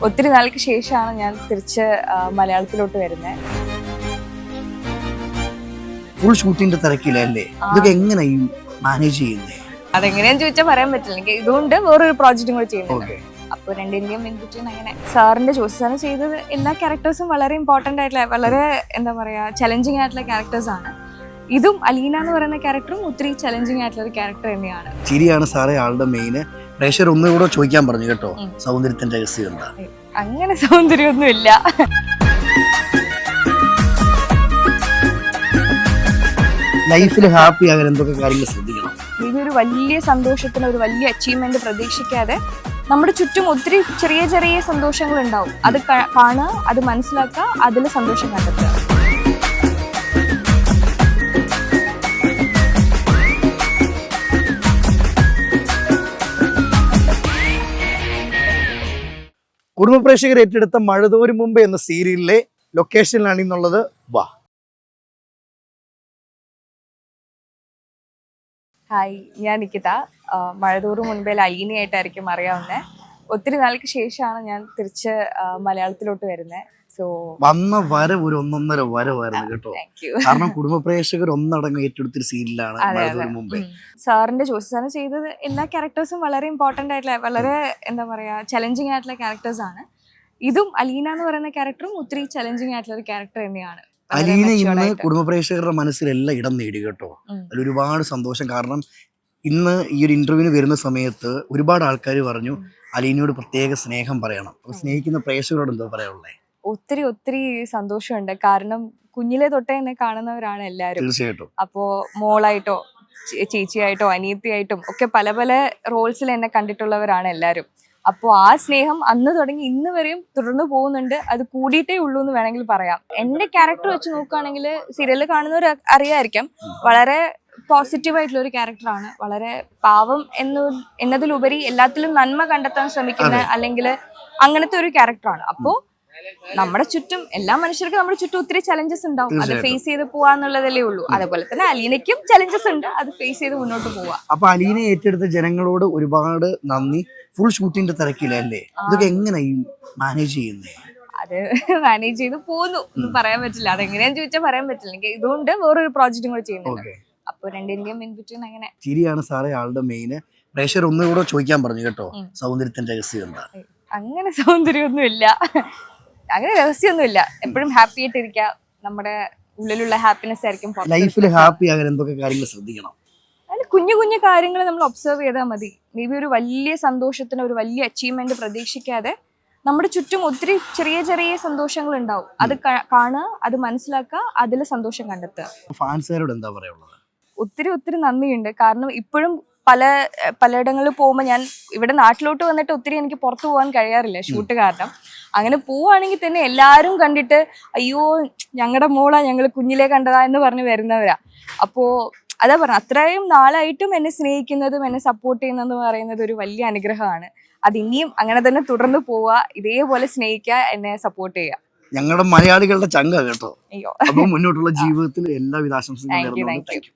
ഒത്തിരി നാൾക്ക് ശേഷമാണ് ഞാൻ തിരിച്ച് മലയാളത്തിലോട്ട് വരുന്നത്. ഫുൾ ഷൂട്ടിന്റെ തിരക്കിലല്ലേ, ഇതൊക്കെ എങ്ങനെയും മാനേജ് ചെയ്യുന്നേ? അതെങ്ങനെയാന്ന് ചോദിച്ചാൽ പറയാൻ പറ്റില്ല. എനിക്ക് ഇതുകൊണ്ട് വേറൊരു പ്രോജക്റ്റും കൂടെ ചെയ്യുന്നുണ്ട്. അപ്പോൾ രണ്ടിന്റെയും ഇൻപുറ്റിന് അങ്ങനെ സാറിന്റെ ജോസ് സാറ് ചെയ്തത് എല്ലാ ക്യാരക്ടേഴ്സും വളരെ ഇമ്പോർട്ടന്റ് ആയിട്ടുള്ള, വളരെ എന്താ പറയാ, ചലഞ്ചിങ് ആയിട്ടുള്ള ക്യാരക്ടേഴ്സ് ആണ്. ഇതും അലീന എന്ന് പറയുന്ന ക്യാരക്ടറും ഒത്തിരി ചലഞ്ചിങ് ആയിട്ടുള്ള ഒരു ക്യാരക്ടർ തന്നെയാണ്. ചിരിയാണ് സാറേ ആളുടെ മെയിൻ. പ്രേക്ഷകർ ഒന്നുകൂടെ ചോദിക്കാൻ പറഞ്ഞു കേട്ടോ, സൗന്ദര്യത്തിന്റെ രഹസ്യം എന്താ? അങ്ങനെ സൗന്ദര്യമൊന്നും ഇല്ല. ലൈഫിൽ ഹാപ്പി ആകാൻ എന്തൊക്കെ കാര്യങ്ങൾ ശ്രദ്ധിക്കണം? ഇതൊരു വലിയ സന്തോഷത്തിന്, ഒരു വലിയ അച്ചീവ്മെന്റ് പ്രതീക്ഷിക്കാതെ നമ്മുടെ ചുറ്റും ഒത്തിരി ചെറിയ ചെറിയ സന്തോഷങ്ങൾ ഉണ്ടാവും. അത് കാണുക, അത് മനസ്സിലാക്കുക, അതിൽ സന്തോഷം കണ്ടെത്തുക. കുടുംബ പ്രേക്ഷകർ ഏറ്റെടുത്ത മഴതോരും മുമ്പ് എന്ന സീരിയലിലെ ലൊക്കേഷനിലാണ് ഇന്നുള്ളത്. വാ. ഹായ്, ഞാൻ നിക്കിത. മഴതോറും മുൻപേ അലീനയായിട്ടായിരിക്കും അറിയാവുന്നത്. ഒത്തിരി നാൾക്ക് ശേഷമാണ് ഞാൻ തിരിച്ച് മലയാളത്തിലോട്ട് വരുന്നത്. സോ വന്ന ഒരു ഒന്നൊന്നര വരവായിരുന്നു കേട്ടോ. കാരണം കുടുംബ പ്രേക്ഷകർ ഒന്നടങ്കം ഏറ്റെടുത്തൊരു സീരിയലാണ് മഴതോരും മുമ്പേ. സാറിന്റെ ജോസ് സാറ് ചെയ്തത് എല്ലാ ക്യാരക്ടേഴ്സും വളരെ ഇമ്പോർട്ടന്റ് ആയിട്ടുള്ള, വളരെ എന്താ പറയാ, ചലഞ്ചിങ് ആയിട്ടുള്ള ക്യാരക്ടേഴ്സ് ആണ്. ഇതും അലീന എന്ന് പറയുന്ന ക്യാരക്ടറും ഒത്തിരി ചലഞ്ചിങ് ആയിട്ടുള്ള ഒരു ക്യാരക്ടർ തന്നെയാണ്. അലീന ഇന്ന് കുടുംബ പ്രേക്ഷകരുടെ മനസ്സിലെല്ലാം ഇടം നേടി കേട്ടോ. അതിൽ ഒരുപാട് സന്തോഷം. കാരണം ഇന്ന് ഈ ഒരു ഇന്റർവ്യൂവിന് വരുന്ന സമയത്ത് ഒരുപാട് ആൾക്കാർ പറഞ്ഞു അലീനയോട് പ്രത്യേക സ്നേഹം പറയണം. അപ്പൊ സ്നേഹിക്കുന്ന പ്രേക്ഷകരോട് എന്താ പറയാനുള്ളത്? ഒത്തിരി ഒത്തിരി സന്തോഷമുണ്ട്. കാരണം കുഞ്ഞിലെ തൊട്ടേ എന്നെ കാണുന്നവരാണ് എല്ലാവരും. തീർച്ചയായിട്ടും. അപ്പോ മോളായിട്ടോ ചേച്ചിയായിട്ടോ അനിയത്തിയായിട്ടും ഒക്കെ പല പല റോൾസിൽ എന്നെ കണ്ടിട്ടുള്ളവരാണ് എല്ലാവരും. അപ്പോൾ ആ സ്നേഹം അന്ന് തുടങ്ങി ഇന്ന് വരെയും തുടർന്ന് പോകുന്നുണ്ട്. അത് കൂടിയിട്ടേ ഉള്ളൂ എന്ന് വേണമെങ്കിൽ പറയാം. എന്റെ ക്യാരക്ടർ വെച്ച് നോക്കുകയാണെങ്കിൽ സീരിയലിൽ കാണുന്നവർ അറിയായിരിക്കാം, വളരെ പോസിറ്റീവ് ആയിട്ടുള്ള ഒരു ക്യാരക്ടറാണ്. വളരെ പാവം എന്നതിലുപരി എല്ലാത്തിലും നന്മ കണ്ടെത്താൻ ശ്രമിക്കുന്ന, അല്ലെങ്കിൽ അങ്ങനത്തെ ഒരു ക്യാരക്ടറാണ്. അപ്പോ നമ്മുടെ ചുറ്റും എല്ലാ മനുഷ്യർക്കും നമ്മുടെ ചുറ്റും ഒത്തിരി ചലഞ്ചസ് ഉണ്ടാവും. അത് ഫേസ് ചെയ്ത് പോവാന്നുള്ളതല്ലേ ഉള്ളൂ. അതുപോലെ തന്നെ അലീനയ്ക്കും ചലഞ്ചസ് ഉണ്ട്, അത് ഫേസ് ചെയ്ത് മുന്നോട്ട് പോവാ. അപ്പൊ അലീന ഏറ്റെടുത്ത ജനങ്ങളോട് ഒരുപാട് നന്ദി. ഫുൾ ഷൂട്ടിന്റെ തിരക്കിലല്ലേ, ഇതൊക്കെ എങ്ങനെയും മാനേജ് ചെയ്യുന്നേ? അത് മാനേജ് ചെയ്ത് പോന്നു ഒന്നും പറയാൻ പറ്റില്ല. അതെങ്ങനെയാന്ന് ചോദിച്ചാൽ പറയാൻ പറ്റില്ല. എനിക്ക് ഇതുകൊണ്ട് വേറൊരു പ്രോജക്റ്റും കൂടെ ചെയ്യുന്നുണ്ട്. അപ്പൊ രണ്ടിന്റെയും ഇൻപുറ്റിന് അങ്ങനെ. ചിരിയാണ് സാറേ ആളുടെ മെയിൻ. പ്രേക്ഷകർ ഒന്നുകൂടെ ചോദിക്കാൻ പറഞ്ഞു കേട്ടോ, സൗന്ദര്യത്തിന്റെ രഹസ്യം എന്താ? അങ്ങനെ സൗന്ദര്യമൊന്നും ഇല്ല, അങ്ങനെ രഹസ്യമൊന്നുമില്ല. എപ്പോഴും ഹാപ്പി ആയിട്ടിരിക്കുക, നമ്മുടെ ഉള്ളിലുള്ള ഹാപ്പിനെസ് ആയിരിക്കും. ലൈഫിൽ ഹാപ്പി ആകാൻ എന്തൊക്കെ കാര്യങ്ങൾ ശ്രദ്ധിക്കണം? അതിൽ കുഞ്ഞു കുഞ്ഞു കാര്യങ്ങൾ നമ്മൾ ഒബ്സർവ് ചെയ്താൽ മതി. മേ ബി ഒരു വലിയ സന്തോഷത്തിന്, ഒരു വലിയ അച്ചീവ്മെന്റ് പ്രതീക്ഷിക്കാതെ നമ്മുടെ ചുറ്റും ഒത്തിരി ചെറിയ ചെറിയ സന്തോഷങ്ങൾ ഉണ്ടാവും. അത് കാണുക, അത് മനസ്സിലാക്കുക, അതിൽ സന്തോഷം കണ്ടെത്തുക. ഫാൻസുകാരോട് എന്താ പറയാനുള്ളത്? ഒത്തിരി ഒത്തിരി നന്ദിയുണ്ട്. കാരണം ഇപ്പോഴും പലയിടങ്ങളിൽ പോകുമ്പോൾ, ഞാൻ ഇവിടെ നാട്ടിലോട്ട് വന്നിട്ട് ഒത്തിരി എനിക്ക് പുറത്തു പോകാൻ കഴിയാറില്ല ഷൂട്ട് കാരണം. അങ്ങനെ പോവുകയാണെങ്കിൽ തന്നെ എല്ലാവരും കണ്ടിട്ട് അയ്യോ ഞങ്ങളുടെ മോളാ, ഞങ്ങൾ കുഞ്ഞിലേ കണ്ടതാ എന്ന് പറഞ്ഞ് വരുന്നവരാ. അപ്പോൾ അതാ പറഞ്ഞ, അത്രയും നാളായിട്ടും എന്നെ സ്നേഹിക്കുന്നതും എന്നെ സപ്പോർട്ട് ചെയ്യുന്നതെന്ന് പറയുന്നത് ഒരു വലിയ അനുഗ്രഹമാണ്. അത് ഇനിയും അങ്ങനെ തന്നെ തുടർന്ന് പോവുക, ഇതേപോലെ സ്നേഹിക്കുക, എന്നെ സപ്പോർട്ട് ചെയ്യുക. ഞങ്ങളുടെ മലയാളികളുടെ ചങ്ക കേട്ടോ. അയ്യോ, അപ്പൊ മുന്നോട്ടുള്ള ജീവിതത്തിൽ എല്ലാവിധ ആശംസകളും. Thank you.